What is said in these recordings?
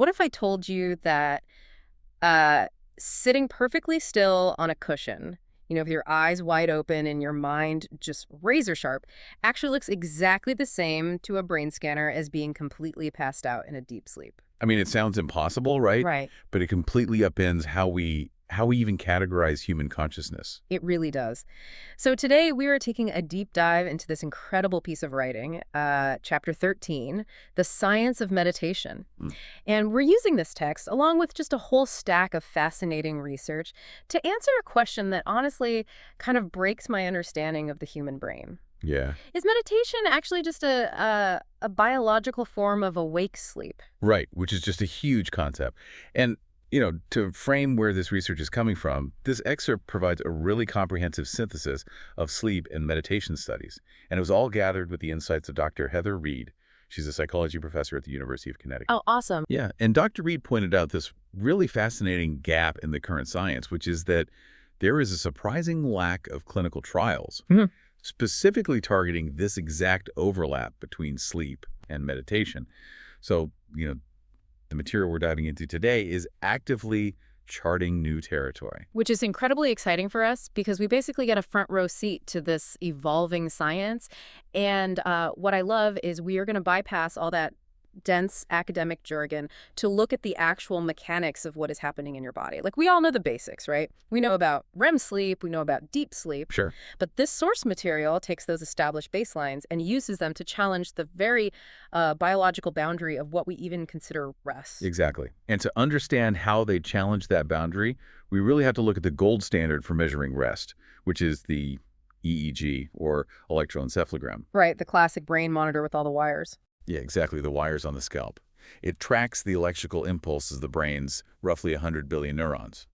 What if I told you that uh, sitting perfectly still on a cushion, with your eyes wide open and your mind just razor sharp, actually looks exactly the same to a brain scanner as being completely passed out in a deep sleep? I mean, it sounds impossible, right? Right. But it completely upends how we even categorize human consciousness. It really does. So today we are taking a deep dive into this incredible piece of writing, chapter 13, The Science of Meditation. Mm. And we're using this text, along with just a whole stack of fascinating research, to answer a question that honestly kind of breaks my understanding of the human brain. Yeah. Is meditation actually just a biological form of awake sleep? Right, which is just a huge concept. And, to frame where this research is coming from, this excerpt provides a really comprehensive synthesis of sleep and meditation studies. And it was all gathered with the insights of Dr. Heather Reed. She's a psychology professor at the University of Connecticut. Oh, awesome. Yeah, and Dr. Reed pointed out this really fascinating gap in the current science, which is that there is a surprising lack of clinical trials, Mhm. specifically targeting this exact overlap between sleep and meditation. So, the material we're diving into today is actively charting new territory. Which is incredibly exciting for us because we basically get a front row seat to this evolving science. And what I love is we are going to bypass all that dense academic jargon to look at the actual mechanics of what is happening in your body. Like, we all know the basics, right? We know about REM sleep, we know about deep sleep, Sure. but this source material takes those established baselines and uses them to challenge the very biological boundary of what we even consider rest. Exactly. And to understand how they challenge that boundary, we really have to look at the gold standard for measuring rest, which is the EEG, or electroencephalogram. Right, the classic brain monitor with all the wires. Yeah, exactly, the wires on the scalp. It tracks the electrical impulses of the brain's roughly 100 billion neurons.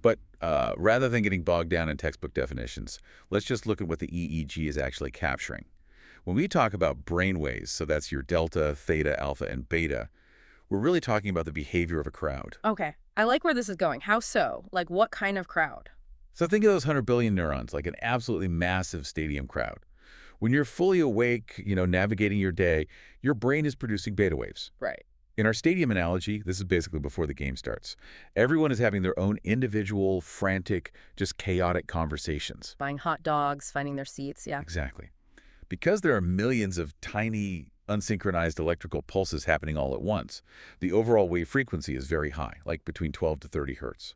But rather than getting bogged down in textbook definitions, let's just look at what the EEG is actually capturing. When we talk about brain waves, so that's your delta, theta, alpha, and beta, we're really talking about the behavior of a crowd. Okay, I like where this is going. How so? Like, what kind of crowd? So think of those 100 billion neurons like an absolutely massive stadium crowd. When you're fully awake, navigating your day, your brain is producing beta waves. Right. In our stadium analogy, this is basically before the game starts. Everyone is having their own individual, frantic, just chaotic conversations. Buying hot dogs, finding their seats, yeah. Exactly. Because there are millions of tiny, unsynchronized electrical pulses happening all at once, the overall wave frequency is very high, like between 12 to 30 hertz.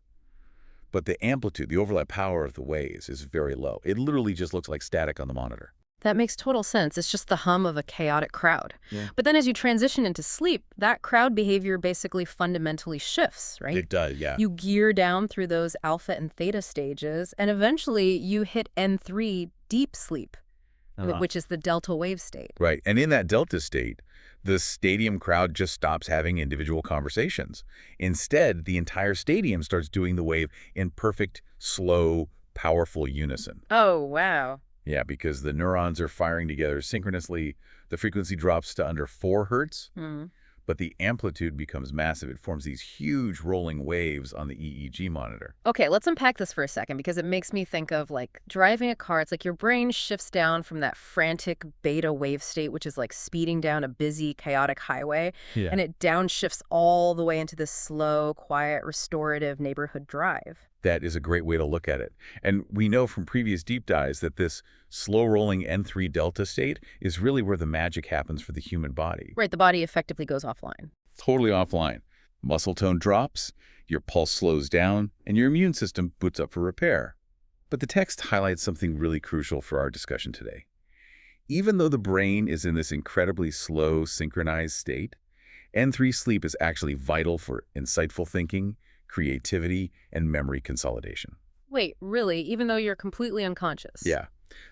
But the amplitude, the overlap power of the waves is very low. It literally just looks like static on the monitor. That makes total sense. It's just the hum of a chaotic crowd. Yeah. But then as you transition into sleep, that crowd behavior basically fundamentally shifts, right? It does, yeah. You gear down through those alpha and theta stages, and eventually you hit N3 deep sleep, which is the delta wave state. Right. And in that delta state, the stadium crowd just stops having individual conversations. Instead, the entire stadium starts doing the wave in perfect, slow, powerful unison. Oh, wow. Yeah, because the neurons are firing together synchronously. The frequency drops to under 4 hertz, Hmm. but the amplitude becomes massive. It forms these huge rolling waves on the EEG monitor. Okay, let's unpack this for a second because it makes me think of like driving a car. It's like your brain shifts down from that frantic beta wave state, which is like speeding down a busy, chaotic highway, Yeah. and it downshifts all the way into this slow, quiet, restorative neighborhood drive. That is a great way to look at it. And we know from previous deep dives that this slow-rolling N3 delta state is really where the magic happens for the human body. Right, the body effectively goes offline. Totally offline. Muscle tone drops, your pulse slows down, and your immune system boots up for repair. But the text highlights something really crucial for our discussion today. Even though the brain is in this incredibly slow, synchronized state, N3 sleep is actually vital for insightful thinking, creativity, and memory consolidation. Wait, really? Even though you're completely unconscious? Yeah.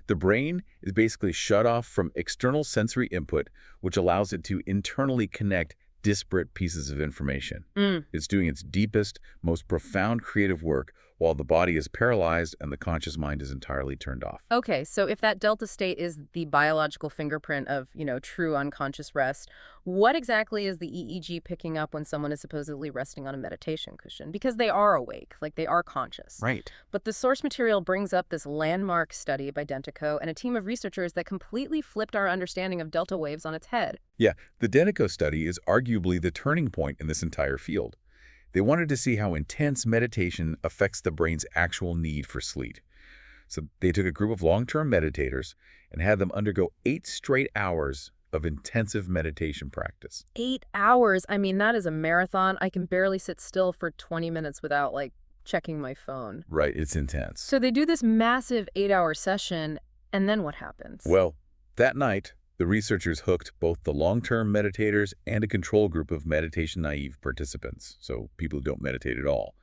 The brain is basically shut off from external sensory input, which allows it to internally connect disparate pieces of information. Mm. It's doing its deepest, most profound creative work while the body is paralyzed and the conscious mind is entirely turned off. Okay, so if that delta state is the biological fingerprint of, true unconscious rest, what exactly is the EEG picking up when someone is supposedly resting on a meditation cushion? Because they are awake, like they are conscious. Right. But the source material brings up this landmark study by Dentico and a team of researchers that completely flipped our understanding of delta waves on its head. Yeah, the Dentico study is arguably the turning point in this entire field. They wanted to see how intense meditation affects the brain's actual need for sleep. So they took a group of long-term meditators and had them undergo 8 straight hours of intensive meditation practice. 8 hours? I mean, that is a marathon. I can barely sit still for 20 minutes without, checking my phone. Right, it's intense. So they do this massive 8-hour session, and then what happens? Well, that night, the researchers hooked both the long-term meditators and a control group of meditation-naive participants, so people who don't meditate at all,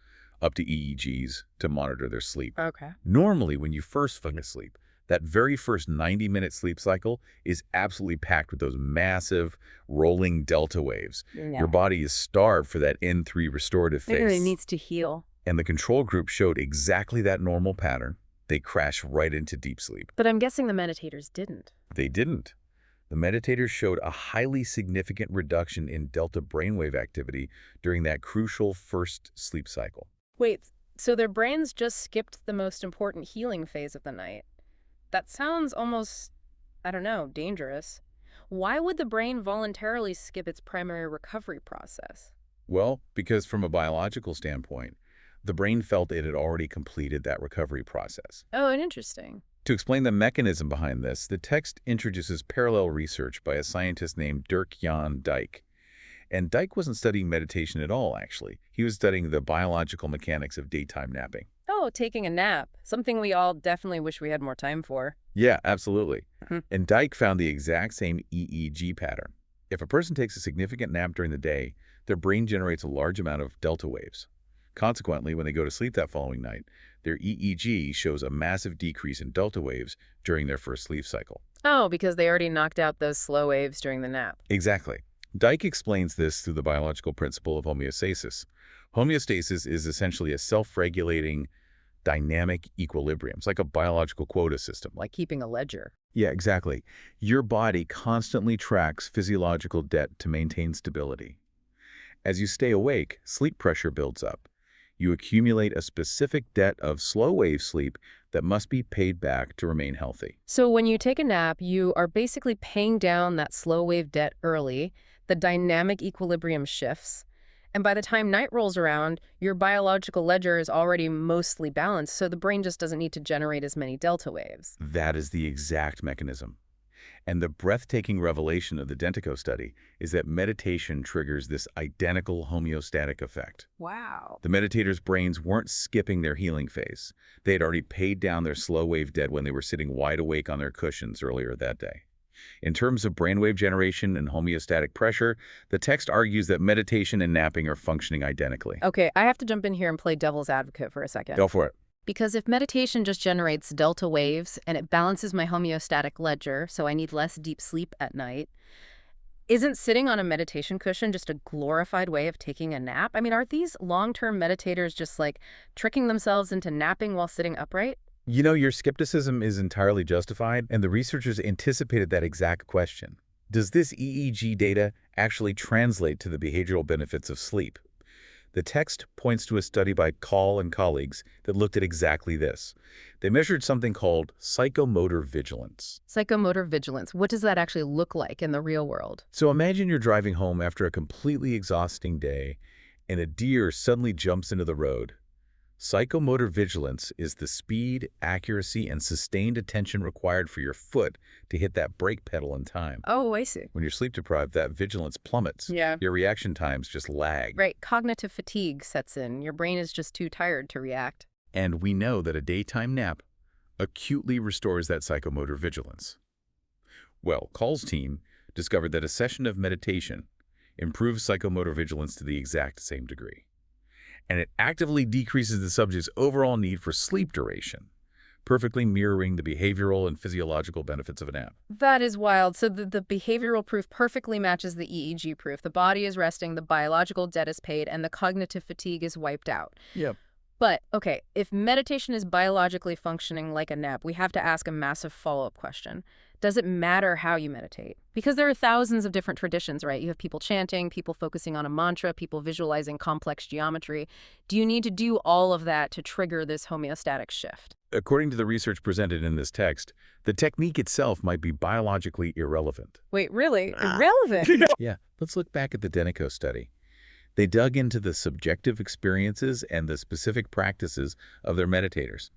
up to EEGs to monitor their sleep. Okay. Normally, when you first fall asleep, that very first 90-minute sleep cycle is absolutely packed with those massive, rolling delta waves. Yeah. Your body is starved for that N3 restorative phase. It really needs to heal. And the control group showed exactly that normal pattern. They crashed right into deep sleep. But I'm guessing the meditators didn't. They didn't. The meditators showed a highly significant reduction in delta brainwave activity during that crucial first sleep cycle. Wait, so their brains just skipped the most important healing phase of the night? That sounds almost, I don't know, dangerous. Why would the brain voluntarily skip its primary recovery process? Well, because from a biological standpoint, the brain felt it had already completed that recovery process. Oh, and interesting. To explain the mechanism behind this, the text introduces parallel research by a scientist named Dirk-Jan Dijk. And Dijk wasn't studying meditation at all, actually. He was studying the biological mechanics of daytime napping. Oh, taking a nap. Something we all definitely wish we had more time for. Yeah, absolutely. Mhm. And Dijk found the exact same EEG pattern. If a person takes a significant nap during the day, their brain generates a large amount of delta waves. Consequently, when they go to sleep that following night, their EEG shows a massive decrease in delta waves during their first sleep cycle. Oh, because they already knocked out those slow waves during the nap. Exactly. Dijk explains this through the biological principle of homeostasis. Homeostasis is essentially a self-regulating, dynamic equilibrium. It's like a biological quota system. Like keeping a ledger. Yeah, exactly. Your body constantly tracks physiological debt to maintain stability. As you stay awake, sleep pressure builds up. You accumulate a specific debt of slow-wave sleep that must be paid back to remain healthy. So when you take a nap, you are basically paying down that slow wave debt early. The dynamic equilibrium shifts. And by the time night rolls around, your biological ledger is already mostly balanced, so the brain just doesn't need to generate as many delta waves. That is the exact mechanism. And the breathtaking revelation of the Dentico study is that meditation triggers this identical homeostatic effect. Wow. The meditators' brains weren't skipping their healing phase. They had already paid down their slow-wave debt when they were sitting wide awake on their cushions earlier that day. In terms of brainwave generation and homeostatic pressure, the text argues that meditation and napping are functioning identically. Okay, I have to jump in here and play devil's advocate for a second. Go for it. Because if meditation just generates delta waves and it balances my homeostatic ledger, so I need less deep sleep at night, isn't sitting on a meditation cushion just a glorified way of taking a nap? I mean, are these long-term meditators just tricking themselves into napping while sitting upright? You know, your skepticism is entirely justified, and the researchers anticipated that exact question. Does this EEG data actually translate to the behavioral benefits of sleep? The text points to a study by Call and colleagues that looked at exactly this. They measured something called psychomotor vigilance. Psychomotor vigilance, what does that actually look like in the real world? So imagine you're driving home after a completely exhausting day, and a deer suddenly jumps into the road. Psychomotor vigilance is the speed, accuracy, and sustained attention required for your foot to hit that brake pedal in time. Oh, I see. When you're sleep deprived, that vigilance plummets. Yeah. Your reaction times just lag. Right, cognitive fatigue sets in. Your brain is just too tired to react. And we know that a daytime nap acutely restores that psychomotor vigilance. Well, Call's team discovered that a session of meditation improves psychomotor vigilance to the exact same degree. And it actively decreases the subject's overall need for sleep duration, perfectly mirroring the behavioral and physiological benefits of a nap. That is wild. So the behavioral proof perfectly matches the EEG proof. The body is resting, the biological debt is paid, and the cognitive fatigue is wiped out. Yep. But, okay, if meditation is biologically functioning like a nap, we have to ask a massive follow-up question. Does it matter how you meditate? Because there are thousands of different traditions, right? You have people chanting, people focusing on a mantra, people visualizing complex geometry. Do you need to do all of that to trigger this homeostatic shift? According to the research presented in this text, the technique itself might be biologically irrelevant. Wait, really? Irrelevant? Yeah, let's look back at the Denico study. They dug into the subjective experiences and the specific practices of their meditators.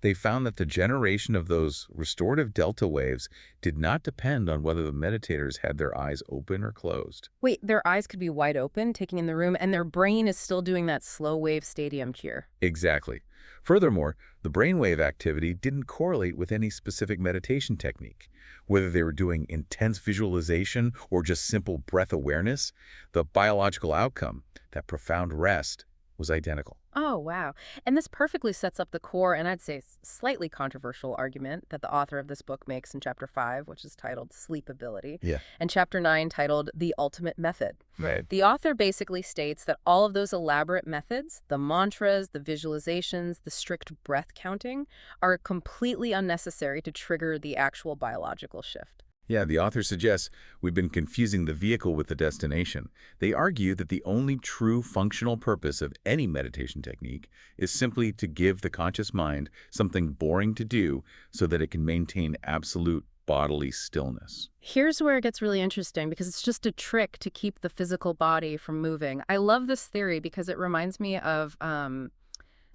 They found that the generation of those restorative delta waves did not depend on whether the meditators had their eyes open or closed. Wait, their eyes could be wide open, taking in the room, and their brain is still doing that slow wave stadium cure. Exactly. Furthermore, the brainwave activity didn't correlate with any specific meditation technique. Whether they were doing intense visualization or just simple breath awareness, the biological outcome, that profound rest, was identical. Oh, wow. And this perfectly sets up the core and I'd say slightly controversial argument that the author of this book makes in Chapter 5, which is titled Sleepability, Yeah. and Chapter 9 titled The Ultimate Method. Right. The author basically states that all of those elaborate methods, the mantras, the visualizations, the strict breath counting, are completely unnecessary to trigger the actual biological shift. Yeah, the author suggests we've been confusing the vehicle with the destination. They argue that the only true functional purpose of any meditation technique is simply to give the conscious mind something boring to do so that it can maintain absolute bodily stillness. Here's where it gets really interesting because it's just a trick to keep the physical body from moving. I love this theory because it reminds me of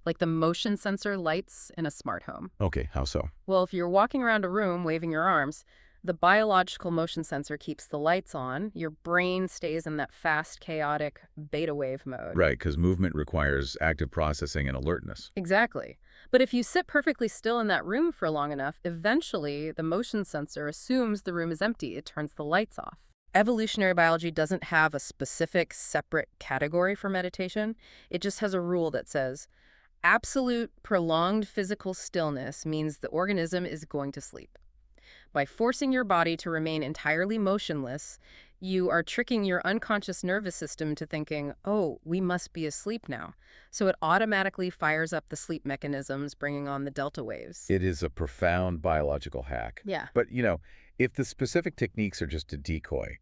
like the motion sensor lights in a smart home. Okay, how so? Well, if you're walking around a room waving your arms, the biological motion sensor keeps the lights on. Your brain stays in that fast, chaotic beta wave mode. Right, because movement requires active processing and alertness. Exactly. But if you sit perfectly still in that room for long enough, eventually the motion sensor assumes the room is empty. It turns the lights off. Evolutionary biology doesn't have a specific separate category for meditation. It just has a rule that says absolute prolonged physical stillness means the organism is going to sleep. By forcing your body to remain entirely motionless, you are tricking your unconscious nervous system to thinking, oh, we must be asleep now. So it automatically fires up the sleep mechanisms, bringing on the delta waves. It is a profound biological hack. Yeah. But, if the specific techniques are just a decoy,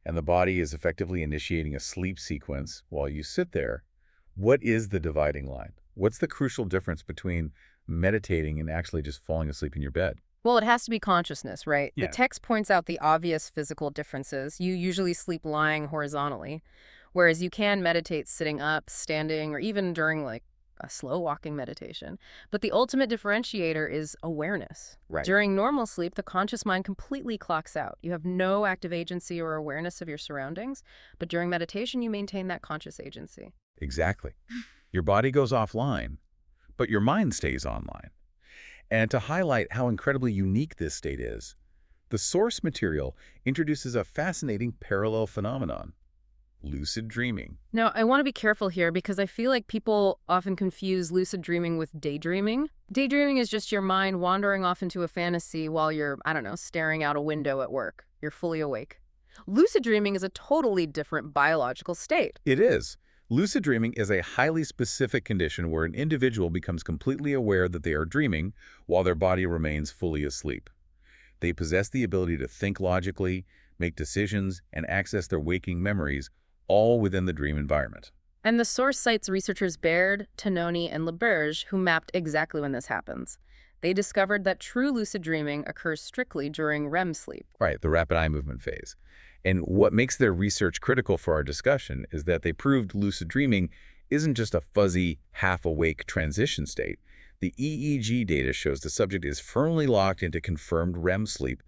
and the body is effectively initiating a sleep sequence while you sit there, what is the dividing line? What's the crucial difference between meditating and actually just falling asleep in your bed? Well, it has to be consciousness, right? Yeah. The text points out the obvious physical differences. You usually sleep lying horizontally, whereas you can meditate sitting up, standing, or even during like a slow walking meditation. But the ultimate differentiator is awareness. Right. During normal sleep, the conscious mind completely clocks out. You have no active agency or awareness of your surroundings, but during meditation, you maintain that conscious agency. Exactly. Your body goes offline, but your mind stays online. And to highlight how incredibly unique this state is, the source material introduces a fascinating parallel phenomenon: lucid dreaming. Now, I want to be careful here because I feel like people often confuse lucid dreaming with daydreaming. Daydreaming is just your mind wandering off into a fantasy while you're, I don't know, staring out a window at work. You're fully awake. Lucid dreaming is a totally different biological state. It is. Lucid dreaming is a highly specific condition where an individual becomes completely aware that they are dreaming while their body remains fully asleep. They possess the ability to think logically, make decisions, and access their waking memories, all within the dream environment. And the source cites researchers Baird, Tononi, and LaBerge who mapped exactly when this happens. They discovered that true lucid dreaming occurs strictly during REM sleep. Right, the rapid eye movement phase. And what makes their research critical for our discussion is that they proved lucid dreaming isn't just a fuzzy, half-awake transition state. The EEG data shows the subject is firmly locked into confirmed REM sleep,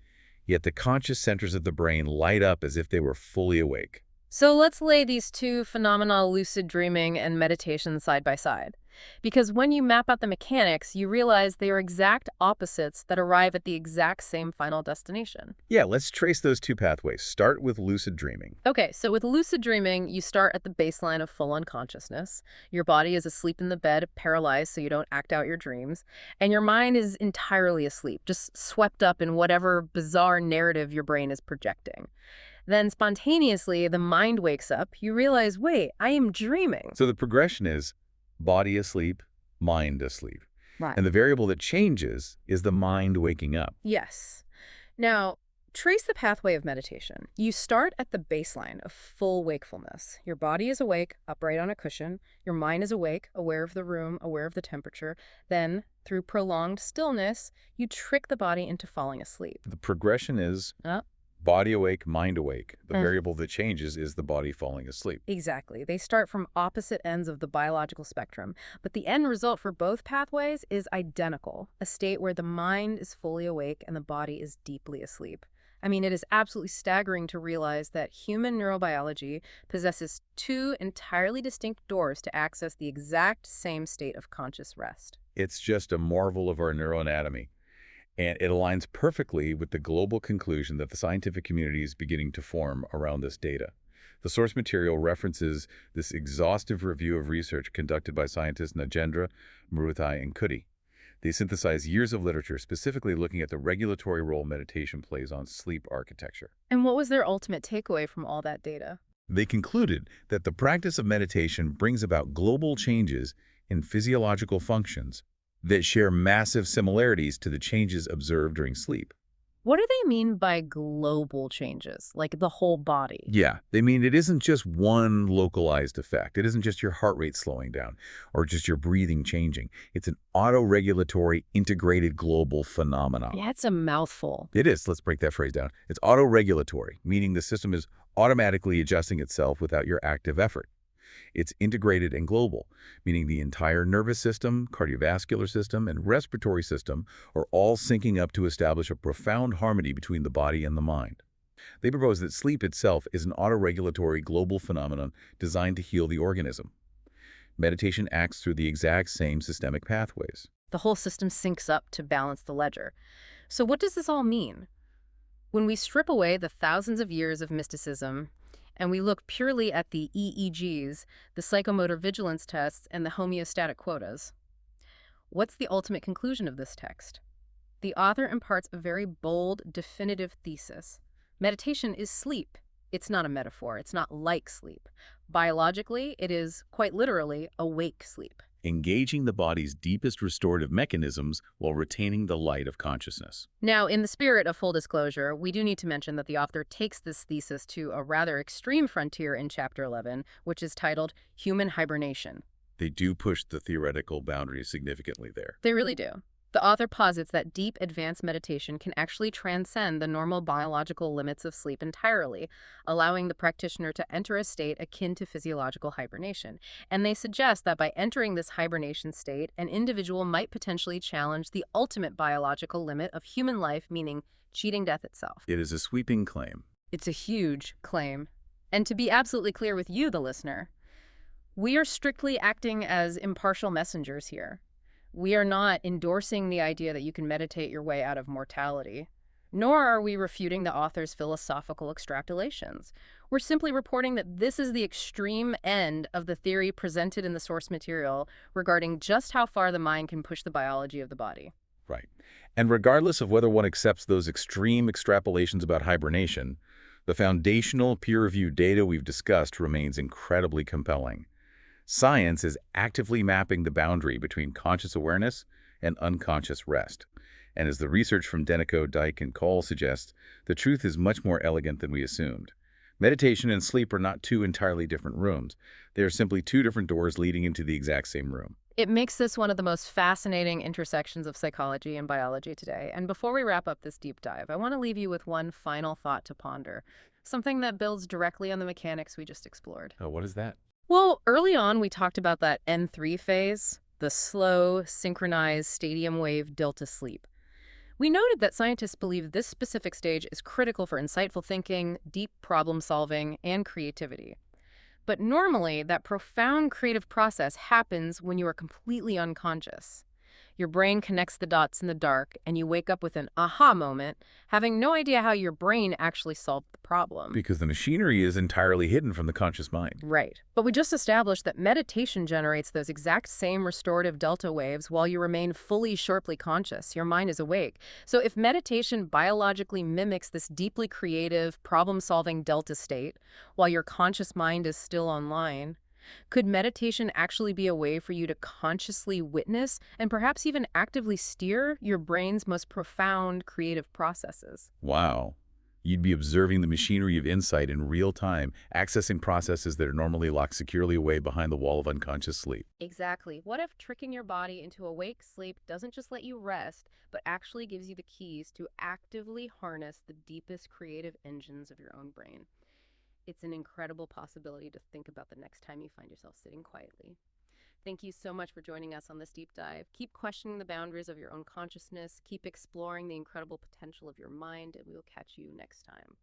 yet the conscious centers of the brain light up as if they were fully awake. So let's lay these two phenomena, lucid dreaming and meditation, side by side. Because when you map out the mechanics, you realize they are exact opposites that arrive at the exact same final destination. Yeah, let's trace those two pathways. Start with lucid dreaming. Okay, so with lucid dreaming, you start at the baseline of full unconsciousness. Your body is asleep in the bed, paralyzed so you don't act out your dreams. And your mind is entirely asleep, just swept up in whatever bizarre narrative your brain is projecting. Then spontaneously, the mind wakes up. You realize, wait, I am dreaming. So the progression is Body asleep, mind asleep. Right. And the variable that changes is the mind waking up. Yes. Now, trace the pathway of meditation. You start at the baseline of full wakefulness. Your body is awake, upright on a cushion. Your mind is awake, aware of the room, aware of the temperature. Then, through prolonged stillness, you trick the body into falling asleep. The progression is Uh, body awake, mind awake. The Mm. variable that changes is the body falling asleep. Exactly. They start from opposite ends of the biological spectrum, but the end result for both pathways is identical, a state where the mind is fully awake and the body is deeply asleep. I mean, it is absolutely staggering to realize that human neurobiology possesses two entirely distinct doors to access the exact same state of conscious rest. It's just a marvel of our neuroanatomy. And it aligns perfectly with the global conclusion that the scientific community is beginning to form around this data. The source material references this exhaustive review of research conducted by scientists Nagendra, Maruthai, and Kudi. They synthesize years of literature specifically looking at the regulatory role meditation plays on sleep architecture. And what was their ultimate takeaway from all that data? They concluded that the practice of meditation brings about global changes in physiological functions that share massive similarities to the changes observed during sleep. What do they mean by global changes, like the whole body? Yeah, they mean it isn't just one localized effect. It isn't just your heart rate slowing down or just your breathing changing. It's an autoregulatory, integrated global phenomenon. Yeah, it's a mouthful. It is. Let's break that phrase down. It's autoregulatory, meaning the system is automatically adjusting itself without your active effort. It's integrated and global, meaning the entire nervous system, cardiovascular system, and respiratory system are all syncing up to establish a profound harmony between the body and the mind. They propose that sleep itself is an autoregulatory global phenomenon designed to heal the organism. Meditation acts through the exact same systemic pathways. The whole system syncs up to balance the ledger. So what does this all mean? When we strip away the thousands of years of mysticism and we look purely at the EEGs, the psychomotor vigilance tests, and the homeostatic quotas, what's the ultimate conclusion of this text? The author imparts a very bold, definitive thesis. Meditation is sleep. It's not a metaphor. It's not like sleep. Biologically, it is, quite literally, awake sleep. Engaging the body's deepest restorative mechanisms while retaining the light of consciousness. Now, in the spirit of full disclosure, we do need to mention that the author takes this thesis to a rather extreme frontier in Chapter 11, which is titled Human Hibernation. They do push the theoretical boundaries significantly there. They really do. The author posits that deep, advanced meditation can actually transcend the normal biological limits of sleep entirely, allowing the practitioner to enter a state akin to physiological hibernation. And they suggest that by entering this hibernation state, an individual might potentially challenge the ultimate biological limit of human life, meaning cheating death itself. It is a sweeping claim. It's a huge claim. And to be absolutely clear with you, the listener, we are strictly acting as impartial messengers here. We are not endorsing the idea that you can meditate your way out of mortality, nor are we refuting the author's philosophical extrapolations. We're simply reporting that this is the extreme end of the theory presented in the source material regarding just how far the mind can push the biology of the body. Right. And regardless of whether one accepts those extreme extrapolations about hibernation, the foundational peer-reviewed data we've discussed remains incredibly compelling. Science is actively mapping the boundary between conscious awareness and unconscious rest. And as the research from Denico, Dyke, and Cole suggests, the truth is much more elegant than we assumed. Meditation and sleep are not two entirely different rooms. They are simply two different doors leading into the exact same room. It makes this one of the most fascinating intersections of psychology and biology today. And before we wrap up this deep dive, I want to leave you with one final thought to ponder, something that builds directly on the mechanics we just explored. Oh, what is that? Well, early on, we talked about that N3 phase, the slow, synchronized stadium wave delta sleep. We noted that scientists believe this specific stage is critical for insightful thinking, deep problem solving, and creativity. But normally, that profound creative process happens when you are completely unconscious. Your brain connects the dots in the dark, and you wake up with an aha moment, having no idea how your brain actually solved the problem. Because the machinery is entirely hidden from the conscious mind. Right. But we just established that meditation generates those exact same restorative delta waves while you remain fully sharply conscious. Your mind is awake. So if meditation biologically mimics this deeply creative, problem-solving delta state while your conscious mind is still online, Could meditation actually be a way for you to consciously witness and perhaps even actively steer your brain's most profound creative processes? Wow. You'd be observing the machinery of insight in real time, accessing processes that are normally locked securely away behind the wall of unconscious sleep. Exactly. What if tricking your body into awake sleep doesn't just let you rest, but actually gives you the keys to actively harness the deepest creative engines of your own brain? It's an incredible possibility to think about the next time you find yourself sitting quietly. Thank you so much for joining us on this deep dive. Keep questioning the boundaries of your own consciousness, keep exploring the incredible potential of your mind, and we will catch you next time.